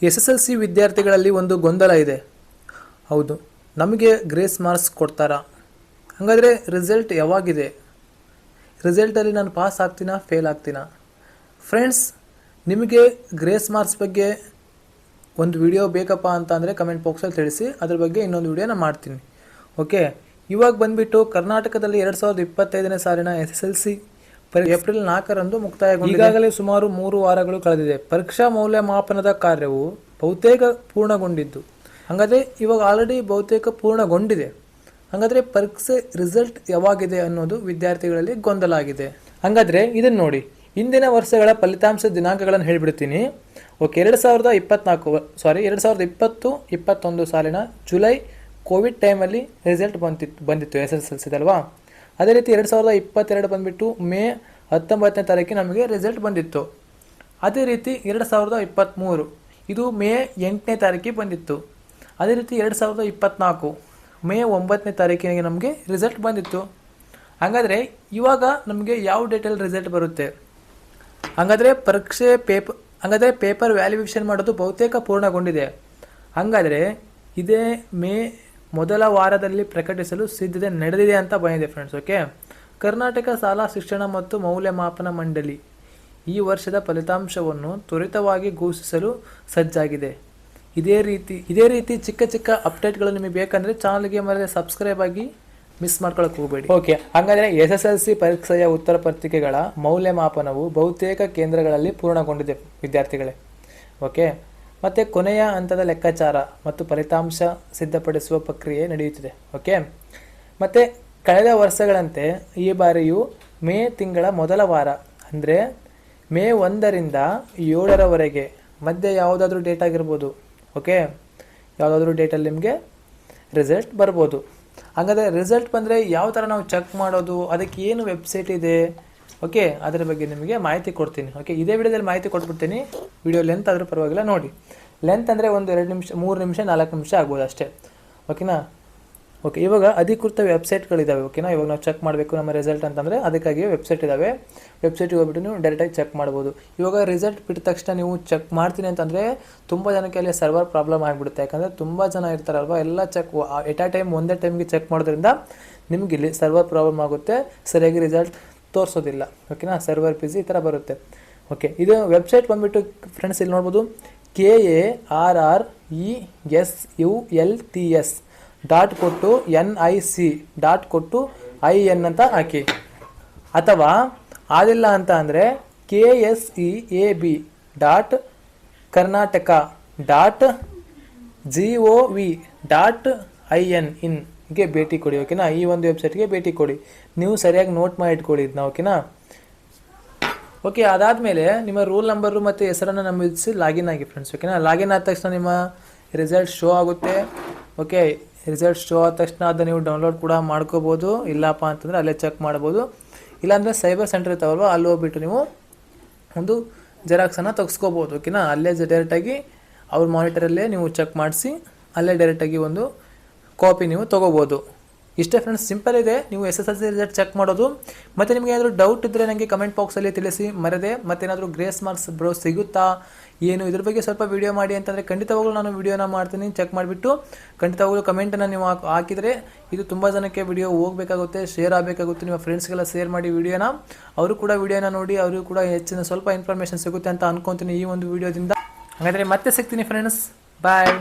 SSLC ವಿದ್ಯಾರ್ಥಿಗಳಲ್ಲಿ ಒಂದು ಗೊಂದಲ ಇದೆ. ಹೌದು, ನಮಗೆ ಗ್ರೇಸ್ ಮಾರ್ಕ್ಸ್ ಕೊಡ್ತಾರಾ? ಹಾಗಾದರೆ ರಿಸಲ್ಟ್ ಯಾವಾಗಿದೆ? ರಿಸಲ್ಟಲ್ಲಿ ನಾನು ಪಾಸ್ ಆಗ್ತೀನಾ, ಫೇಲ್ ಆಗ್ತೀನಾ? ಫ್ರೆಂಡ್ಸ್, ನಿಮಗೆ ಗ್ರೇಸ್ ಮಾರ್ಕ್ಸ್ ಬಗ್ಗೆ ಒಂದು ವಿಡಿಯೋ ಬೇಕಪ್ಪ ಅಂತ ಅಂದರೆ ಕಮೆಂಟ್ ಬಾಕ್ಸಲ್ಲಿ ತಿಳಿಸಿ. ಅದ್ರ ಬಗ್ಗೆ ಇನ್ನೊಂದು ವಿಡಿಯೋನ ಮಾಡ್ತೀನಿ. ಓಕೆ, ಇವಾಗ ಬಂದುಬಿಟ್ಟು ಕರ್ನಾಟಕದಲ್ಲಿ 2025ನೇ ಸಾಲಿನ SSLC ಏಪ್ರಿಲ್ 4ರಂದು ಮುಕ್ತಾಯಗೊಂಡಿದೆ. ಈಗಾಗಲೇ ಸುಮಾರು 3 ವಾರಗಳು ಕಳೆದಿದೆ. ಪರೀಕ್ಷಾ ಮೌಲ್ಯಮಾಪನದ ಕಾರ್ಯವು ಬಹುತೇಕ ಪೂರ್ಣಗೊಂಡಿದ್ದು, ಹಾಗಾದರೆ ಇವಾಗ ಆಲ್ರೆಡಿ ಬಹುತೇಕ ಪೂರ್ಣಗೊಂಡಿದೆ. ಹಾಗಾದರೆ ಪರೀಕ್ಷೆ ರಿಸಲ್ಟ್ ಯಾವಾಗಿದೆ ಅನ್ನೋದು ವಿದ್ಯಾರ್ಥಿಗಳಲ್ಲಿ ಗೊಂದಲ ಆಗಿದೆ. ಹಾಗಾದರೆ ಇದನ್ನು ನೋಡಿ, ಹಿಂದಿನ ವರ್ಷಗಳ ಫಲಿತಾಂಶ ದಿನಾಂಕಗಳನ್ನು ಹೇಳಿಬಿಡ್ತೀನಿ. ಓಕೆ, 2020-21 ಸಾಲಿನ ಜುಲೈ ಕೋವಿಡ್ ಟೈಮಲ್ಲಿ ರಿಸಲ್ಟ್ ಬಂದಿತ್ತು SSLC ಅಲ್ವಾ. ಅದೇ ರೀತಿ 2022 ಬಂದುಬಿಟ್ಟು ಮೇ 19ನೇ ತಾರೀಕಿಗೆ ನಮಗೆ ರಿಸಲ್ಟ್ ಬಂದಿತ್ತು. ಅದೇ ರೀತಿ 2023 ಇದು ಮೇ 8ನೇ ತಾರೀಕಿಗೆ ಬಂದಿತ್ತು. ಅದೇ ರೀತಿ 2024 ಮೇ 9ನೇ ತಾರೀಕಿಗೆ ನಮಗೆ ರಿಸಲ್ಟ್ ಬಂದಿತ್ತು. ಹಾಗಾದರೆ ಇವಾಗ ನಮಗೆ ಯಾವ ಡೇಟಲ್ಲಿ ರಿಸಲ್ಟ್ ಬರುತ್ತೆ? ಹಾಗಾದರೆ ಪೇಪರ್ ವ್ಯಾಲ್ಯೂಯೇಷನ್ ಮಾಡೋದು ಬಹುತೇಕ ಪೂರ್ಣಗೊಂಡಿದೆ. ಹಾಗಾದರೆ ಇದೇ ಮೇ ಮೊದಲ ವಾರದಲ್ಲಿ ಪ್ರಕಟಿಸಲು ಸಿದ್ಧತೆ ನಡೆದಿದೆ ಅಂತ ಬಂದಿದೆ ಫ್ರೆಂಡ್ಸ್. ಓಕೆ, ಕರ್ನಾಟಕ ಶಾಲಾ ಶಿಕ್ಷಣ ಮತ್ತು ಮೌಲ್ಯಮಾಪನ ಮಂಡಳಿ ಈ ವರ್ಷದ ಫಲಿತಾಂಶವನ್ನು ತ್ವರಿತವಾಗಿ ಘೋಷಿಸಲು ಸಜ್ಜಾಗಿದೆ. ಇದೇ ರೀತಿ ಚಿಕ್ಕ ಚಿಕ್ಕ ಅಪ್ಡೇಟ್ಗಳು ನಿಮಗೆ ಬೇಕಂದರೆ ಚಾನಲ್ಗೆ ಮರೆಯದೆ ಸಬ್ಸ್ಕ್ರೈಬ್ ಆಗಿ ಮಿಸ್ ಮಾಡ್ಕೊಳ್ಳೋಕೆ ಹೋಗಬೇಡಿ. ಓಕೆ, ಹಾಗಾದರೆ SSLC ಪರೀಕ್ಷೆಯ ಉತ್ತರ ಪತ್ರಿಕೆಗಳ ಮೌಲ್ಯಮಾಪನವು ಬಹುತೇಕ ಕೇಂದ್ರಗಳಲ್ಲಿ ಪೂರ್ಣಗೊಂಡಿದೆ ವಿದ್ಯಾರ್ಥಿಗಳೇ. ಓಕೆ, ಮತ್ತು ಕೊನೆಯ ಹಂತದ ಲೆಕ್ಕಾಚಾರ ಮತ್ತು ಫಲಿತಾಂಶ ಸಿದ್ಧಪಡಿಸುವ ಪ್ರಕ್ರಿಯೆ ನಡೆಯುತ್ತಿದೆ. ಓಕೆ, ಮತ್ತು ಕಳೆದ ವರ್ಷಗಳಂತೆ ಈ ಬಾರಿಯೂ ಮೇ ತಿಂಗಳ ಮೊದಲ ವಾರ ಅಂದರೆ ಮೇ 1ರಿಂದ 7ರವರೆಗೆ ಮಧ್ಯೆ ಯಾವುದಾದ್ರೂ ಡೇಟ್ ಆಗಿರ್ಬೋದು. ಓಕೆ, ಯಾವುದಾದ್ರೂ ಡೇಟಲ್ಲಿ ನಿಮಗೆ ರಿಸಲ್ಟ್ ಬರ್ಬೋದು. ಹಾಗಾದರೆ ರಿಸಲ್ಟ್ ಬಂದರೆ ಯಾವ ಥರ ನಾವು ಚೆಕ್ ಮಾಡೋದು, ಅದಕ್ಕೆ ಏನು ವೆಬ್ಸೈಟ್ ಇದೆ? ಓಕೆ, ಅದರ ಬಗ್ಗೆ ನಿಮಗೆ ಮಾಹಿತಿ ಕೊಡ್ತೀನಿ. ಓಕೆ, ಇದೇ ವಿಡಿಯೋದಲ್ಲಿ ಮಾಹಿತಿ ಕೊಟ್ಬಿಡ್ತೀನಿ. ವಿಡಿಯೋ ಲೆಂತ್ ಆದರೂ ಪರವಾಗಿಲ್ಲ, ನೋಡಿ. ಲೆಂತ್ ಅಂದರೆ 1-2 ನಿಮಿಷ, 3 ನಿಮಿಷ, 4 ನಿಮಿಷ ಆಗ್ಬೋದು ಅಷ್ಟೇ. ಓಕೆನಾ? ಓಕೆ, ಇವಾಗ ಅಧಿಕೃತ ವೆಬ್ಸೈಟ್ಗಳಿದ್ದಾವೆ. ಓಕೆನಾ? ಇವಾಗ ನಾವು ಚೆಕ್ ಮಾಡಬೇಕು ನಮ್ಮ ರಿಸಲ್ಟ್ ಅಂತಂದರೆ ಅದಕ್ಕಾಗಿ ವೆಬ್ಸೈಟ್ ಇದ್ದಾವೆ. ವೆಬ್ಸೈಟಿಗೆ ಹೋಗ್ಬಿಟ್ಟು ನೀವು ಡೈರೆಕ್ಟಾಗಿ ಚೆಕ್ ಮಾಡ್ಬೋದು. ಇವಾಗ ರಿಸಲ್ಟ್ ಬಿಟ್ಟ ತಕ್ಷಣ ನೀವು ಚೆಕ್ ಮಾಡ್ತೀನಿ ಅಂತಂದರೆ ತುಂಬ ಜನಕ್ಕೆ ಅಲ್ಲಿ ಸರ್ವರ್ ಪ್ರಾಬ್ಲಮ್ ಆಗಿಬಿಡುತ್ತೆ. ಯಾಕಂದರೆ ತುಂಬ ಜನ ಇರ್ತಾರಲ್ವ, ಎಲ್ಲ ಚೆಕ್ ಎಟ್ ಆ ಟೈಮ್ ಒಂದೇ ಟೈಮ್ಗೆ ಚೆಕ್ ಮಾಡೋದ್ರಿಂದ ನಿಮ್ಗೆ ಇಲ್ಲಿ ಸರ್ವರ್ ಪ್ರಾಬ್ಲಮ್ ಆಗುತ್ತೆ, ಸರಿಯಾಗಿ ರಿಸಲ್ಟ್ ತೋರಿಸೋದಿಲ್ಲ. ಓಕೆನಾ? ಸರ್ವರ್ ಬಿಸಿ ಈ ಥರ ಬರುತ್ತೆ. ಓಕೆ, ಇದು ವೆಬ್ಸೈಟ್ ಬಂದುಬಿಟ್ಟು ಫ್ರೆಂಡ್ಸ್ ಇಲ್ಲಿ ನೋಡ್ಬೋದು, KARRESULTS ಡಾಟ್ ಕೊಟ್ಟು NIC.IN ಅಂತ ಹಾಕಿ, ಅಥವಾ ಆದಿಲ್ಲ ಅಂತ ಅಂದರೆ KSEAB.Karnataka.gov.in ಭೇಟಿ ಕೊಡಿ. ಓಕೆನಾ? ಈ ಒಂದು ವೆಬ್ಸೈಟ್ಗೆ ಭೇಟಿ ಕೊಡಿ. ನೀವು ಸರಿಯಾಗಿ ನೋಟ್ ಮಾಡಿ ಇಟ್ಕೊಳ್ಳಿ ಇದನ್ನ. ಓಕೆನಾ? ಓಕೆ, ಅದಾದಮೇಲೆ ನಿಮ್ಮ ರೂಲ್ ನಂಬರು ಮತ್ತು ಹೆಸರನ್ನು ನಮೂದಿಸಿ ಲಾಗಿನ್ ಆಗಿ ಫ್ರೆಂಡ್ಸ್. ಓಕೆನಾ? ಲಾಗಿನ್ ಆದ ತಕ್ಷಣ ನಿಮ್ಮ ರಿಸಲ್ಟ್ ಶೋ ಆಗುತ್ತೆ. ಓಕೆ, ರಿಸಲ್ಟ್ ಶೋ ಆದ ತಕ್ಷಣ ಅದನ್ನು ನೀವು ಡೌನ್ಲೋಡ್ ಕೂಡ ಮಾಡ್ಕೋಬೋದು. ಇಲ್ಲಪ್ಪ ಅಂತಂದರೆ ಅಲ್ಲೇ ಚೆಕ್ ಮಾಡ್ಬೋದು. ಇಲ್ಲಾಂದರೆ ಸೈಬರ್ ಸೆಂಟರ್ ಇರ್ತಾವಲ್ವ, ಅಲ್ಲಿ ಹೋಗ್ಬಿಟ್ಟು ನೀವು ಒಂದು ಜೆರಾಕ್ಸನ್ನು ತೆಗೆಸ್ಕೋಬೋದು. ಓಕೆನಾ? ಅಲ್ಲೇ ಡೈರೆಕ್ಟಾಗಿ ಅವ್ರ ಮಾನಿಟರಲ್ಲೇ ನೀವು ಚೆಕ್ ಮಾಡಿಸಿ ಅಲ್ಲೇ ಡೈರೆಕ್ಟಾಗಿ ಒಂದು ಕಾಪಿ ನೀವು ತೊಗೋಬೋದು. ಇಷ್ಟೇ ಫ್ರೆಂಡ್ಸ್, ಸಿಂಪಲ್ ಇದೆ ನೀವು SSLC ರಿಸಲ್ಟ್ ಚೆಕ್ ಮಾಡೋದು. ಮತ್ತು ನಿಮಗೆ ಏನಾದರೂ ಡೌಟ್ ಇದ್ದರೆ ನನಗೆ ಕಮೆಂಟ್ ಬಾಕ್ಸಲ್ಲಿ ತಿಳಿಸಿ ಮರೆದೆ. ಮತ್ತೇನಾದರೂ ಗ್ರೇಸ್ ಮಾರ್ಕ್ಸ್ ಸಿಗುತ್ತಾ ಏನು ಇದ್ರ ಬಗ್ಗೆ ಸ್ವಲ್ಪ ವಿಡಿಯೋ ಮಾಡಿ ಅಂತಂದರೆ ಖಂಡಿತವಾಗ್ಲೂ ನಾನು ವಿಡಿಯೋನ ಮಾಡ್ತೀನಿ. ಚೆಕ್ ಮಾಡಿಬಿಟ್ಟು ಖಂಡಿತವಾಗ್ಲೂ ಕಮೆಂಟನ್ನು ನೀವು ಹಾಕಿದರೆ ಇದು ತುಂಬ ಜನಕ್ಕೆ ವಿಡಿಯೋ ಹೋಗಬೇಕಾಗುತ್ತೆ, ಶೇರ್ ಆಗಬೇಕಾಗುತ್ತೆ. ನಿಮ್ಮ ಫ್ರೆಂಡ್ಸ್ಗೆಲ್ಲ ಶೇರ್ ಮಾಡಿ ವಿಡಿಯೋನ, ಅವರು ಕೂಡ ವಿಡಿಯೋನ ನೋಡಿ ಅವರು ಕೂಡ ಹೆಚ್ಚಿನ ಸ್ವಲ್ಪ ಇನ್ಫಾರ್ಮೇಷನ್ ಸಿಗುತ್ತೆ ಅಂತ ಅನ್ಕೊತೀನಿ ಈ ಒಂದು ವಿಡಿಯೋದಿಂದ. ಹಾಗಾದರೆ ಮತ್ತೆ ಸಿಗ್ತೀನಿ ಫ್ರೆಂಡ್ಸ್, ಬಾಯ್.